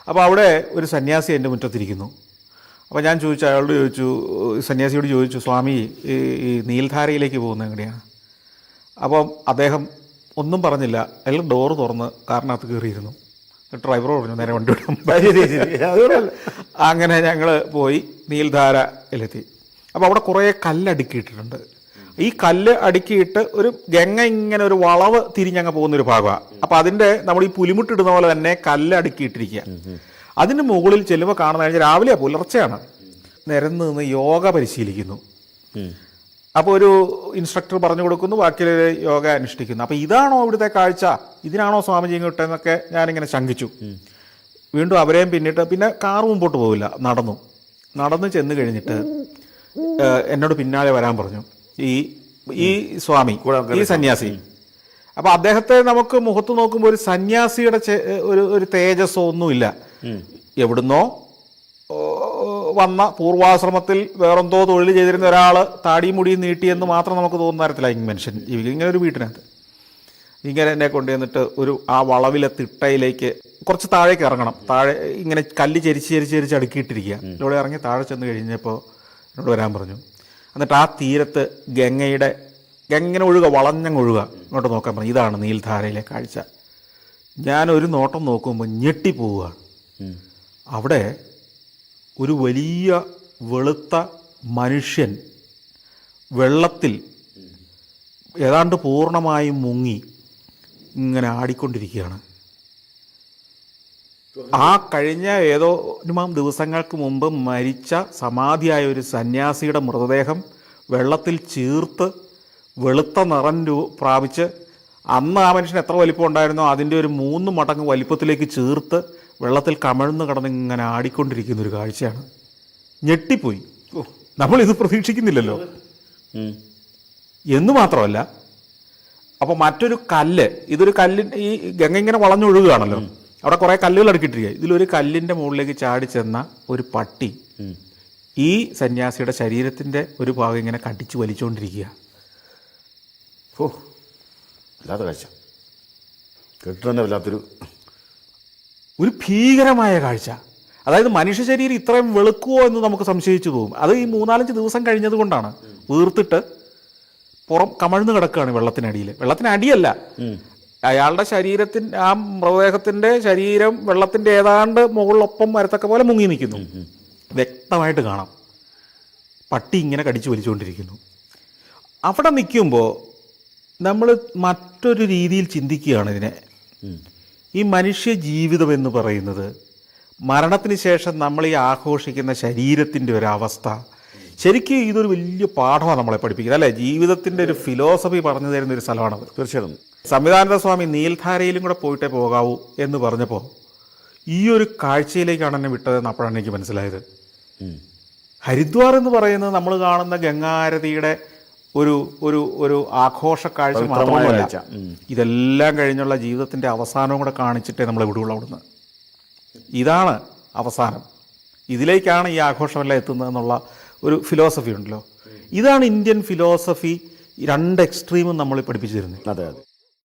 അപ്പോൾ അവിടെ ഒരു സന്യാസി എൻ്റെ മുറ്റത്തിരിക്കുന്നു. അപ്പോൾ ഞാൻ അയാളോട് ചോദിച്ചു, സന്യാസിയോട് ചോദിച്ചു, സ്വാമി ഈ നീൽധാരയിലേക്ക് പോകുന്നത് എങ്ങനെയാണ്? അപ്പം അദ്ദേഹം ഒന്നും പറഞ്ഞില്ല. അയാൾ ഡോറ് തുറന്ന് കാറിനകത്ത് കയറിയിരുന്നു. ഡ്രൈവർ പറഞ്ഞു നേരെ വണ്ടി വിടാം. അങ്ങനെ ഞങ്ങൾ പോയി നീൽധാരയിലെത്തി. അപ്പോൾ അവിടെ കുറേ കല്ലടുക്കിയിട്ടിട്ടുണ്ട്. ഈ കല്ല് അടുക്കിയിട്ട് ഒരു ഗംഗ ഇങ്ങനെ ഒരു വളവ് തിരിഞ്ഞങ്ങ് പോകുന്നൊരു ഭാഗമാണ്. അപ്പോൾ അതിൻ്റെ നമ്മൾ ഈ പുലിമുട്ടിടുന്ന പോലെ തന്നെ കല്ല് അടുക്കിയിട്ടിരിക്കുക. അതിന് മുകളിൽ ചെല്ലുമ്പോൾ കാണുന്ന കഴിഞ്ഞാൽ രാവിലെ പുലർച്ചെയാണ് നിരന്ന് നിന്ന് യോഗ പരിശീലിക്കുന്നു. അപ്പോൾ ഒരു ഇൻസ്ട്രക്ടർ പറഞ്ഞു കൊടുക്കുന്നു, ബാക്കിയുള്ള യോഗ അനുഷ്ഠിക്കുന്നു. അപ്പോൾ ഇതാണോ ഇവിടുത്തെ കാഴ്ച, ഇതിനാണോ സ്വാമിജി ഇങ്ങോട്ടെന്നൊക്കെ ഞാനിങ്ങനെ ശങ്കിച്ചു. വീണ്ടും അവരെയും പിന്നെ കാറ് മുമ്പോട്ട് പോവില്ല, നടന്ന് ചെന്ന് കഴിഞ്ഞിട്ട് എന്നോട് പിന്നാലെ വരാൻ പറഞ്ഞു ഈ സ്വാമി, ഈ സന്യാസി. അപ്പോൾ അദ്ദേഹത്തെ നമുക്ക് മുഖത്ത് നോക്കുമ്പോൾ ഒരു സന്യാസിയുടെ ഒരു തേജസ്സോ ഒന്നുമില്ല. എവിടുന്നോ വന്ന പൂർവാശ്രമത്തിൽ വേറെന്തോ തൊഴിൽ ചെയ്തിരുന്ന ഒരാൾ താടിയും മുടിയും നീട്ടിയെന്ന് മാത്രം നമുക്ക് തോന്നുന്ന തരത്തില്ല ഈ മനുഷ്യൻ ജീവിക്കും. ഇങ്ങനെ ഒരു വീട്ടിനകത്ത് ഇങ്ങനെ എന്നെ കൊണ്ടുവന്നിട്ട് ആ വളവിലെ തിട്ടയിലേക്ക് കുറച്ച് താഴേക്ക് ഇറങ്ങണം. താഴെ ഇങ്ങനെ കല്ല് ചരിച്ച് അടുക്കിയിട്ടിരിക്കുക. ഇവിടെ ഇറങ്ങി താഴെ ചെന്ന് കഴിഞ്ഞപ്പോൾ എന്നോട് വരാൻ പറഞ്ഞു. എന്നിട്ട് ആ തീരത്ത് ഗംഗ ഒഴുക, വളഞ്ഞങ്ങൊഴുക, ഇങ്ങോട്ട് നോക്കാൻ പറഞ്ഞു. ഇതാണ് നീൽധാരയിലെ കാഴ്ച. ഞാനൊരു നോട്ടം നോക്കുമ്പോൾ ഞെട്ടിപ്പോവുകയാണ്. അവിടെ ഒരു വലിയ വെളുത്ത മനുഷ്യൻ വെള്ളത്തിൽ ഏതാണ്ട് പൂർണ്ണമായും മുങ്ങി ഇങ്ങനെ ആടിക്കൊണ്ടിരിക്കുകയാണ്. ആ കഴിഞ്ഞ ഏതോ ദിവസങ്ങൾക്ക് മുമ്പ് മരിച്ച സമാധിയായ ഒരു സന്യാസിയുടെ മൃതദേഹം വെള്ളത്തിൽ ചീർത്ത് വെളുത്ത നിറം പ്രാപിച്ച്, അന്ന് ആ മനുഷ്യന് എത്ര വലിപ്പം ഉണ്ടായിരുന്നോ അതിൻ്റെ ഒരു 3 മടങ്ങ് വലിപ്പത്തിലേക്ക് ചീർത്ത് വെള്ളത്തിൽ കമഴ്ന്ന് കിടന്ന് ഇങ്ങനെ ആടിക്കൊണ്ടിരിക്കുന്ന ഒരു കാഴ്ചയാണ്. ഞെട്ടിപ്പോയി. നമ്മളിത് പ്രതീക്ഷിക്കുന്നില്ലല്ലോ എന്ന് മാത്രമല്ല, അപ്പോൾ മറ്റൊരു കല്ല്, ഇതൊരു ഈ ഗംഗ ഇങ്ങനെ വളഞ്ഞൊഴുകുകയാണല്ലോ, അവിടെ കുറേ കല്ലുകൾ അടുക്കിയിട്ടിരിക്കുക. ഇതിലൊരു കല്ലിൻ്റെ മുകളിലേക്ക് ചാടി ചെന്ന ഒരു പട്ടി ഈ സന്യാസിയുടെ ശരീരത്തിൻ്റെ ഒരു ഭാഗം ഇങ്ങനെ കടിച്ചു വലിച്ചുകൊണ്ടിരിക്കുക. വല്ലാത്ത കാഴ്ച, കേട്ടിട്ട് വല്ലാത്തൊരു ഭീകരമായ കാഴ്ച. അതായത് മനുഷ്യ ശരീരം ഇത്രയും വെളുക്കുവോ എന്ന് നമുക്ക് സംശയിച്ചു പോകും. അത് ഈ 3-4 ദിവസം കഴിഞ്ഞത് കൊണ്ടാണ്. വീർത്തിട്ട് പുറം കമഴ്ന്ന് കിടക്കുകയാണ് വെള്ളത്തിനടിയല്ല, അയാളുടെ ആ മൃതദേഹത്തിന്റെ ശരീരം വെള്ളത്തിന്റെ ഏതാണ്ട് മുകളിലൊപ്പം വരത്തക്ക പോലെ മുങ്ങി നിൽക്കുന്നു. വ്യക്തമായിട്ട് കാണാം. പട്ടി ഇങ്ങനെ കടിച്ചു വലിച്ചുകൊണ്ടിരിക്കുന്നു. അവിടെ നിൽക്കുമ്പോൾ നമ്മൾ മറ്റൊരു രീതിയിൽ ചിന്തിക്കുകയാണ് ഇതിനെ. ഈ മനുഷ്യ ജീവിതം എന്ന് പറയുന്നത്, മരണത്തിന് ശേഷം നമ്മൾ ഈ ആഘോഷിക്കുന്ന ശരീരത്തിൻ്റെ ഒരവസ്ഥ, ശരിക്കും ഇതൊരു വലിയ പാഠമാണ് നമ്മളെ പഠിപ്പിക്കുന്നത്, അല്ലേ? ജീവിതത്തിൻ്റെ ഒരു ഫിലോസഫി പറഞ്ഞു തരുന്ന ഒരു സ്ഥലമാണത്. തീർച്ചയായിട്ടും. സംവിധാനന്ദ സ്വാമി നീൽധാരയിലും കൂടെ പോയിട്ടേ പോകാവൂ എന്ന് പറഞ്ഞപ്പോൾ ഈ ഒരു കാഴ്ചയിലേക്കാണ് എന്നെ വിട്ടതെന്ന് അപ്പോഴാണ് എനിക്ക് മനസ്സിലായത്. ഹരിദ്വാർ എന്ന് പറയുന്നത് നമ്മൾ കാണുന്ന ഗംഗാരതിയുടെ ഒരു ആഘോഷ കാഴ്ച മാത്രമല്ല, ഇതെല്ലാം കഴിഞ്ഞുള്ള ജീവിതത്തിൻ്റെ അവസാനവും കൂടെ കാണിച്ചിട്ടേ നമ്മളെ വിടുകയുള്ളൂ അവിടുന്ന്. ഇതാണ് അവസാനം, ഇതിലേക്കാണ് ഈ ആഘോഷമെല്ലാം എത്തുന്നതെന്നുള്ള ഒരു ഫിലോസഫി ഉണ്ടല്ലോ. ഇതാണ് ഇന്ത്യൻ ഫിലോസഫി 2 എക്സ്ട്രീമും നമ്മൾ പഠിപ്പിച്ചു തരുന്നത്. അതെ.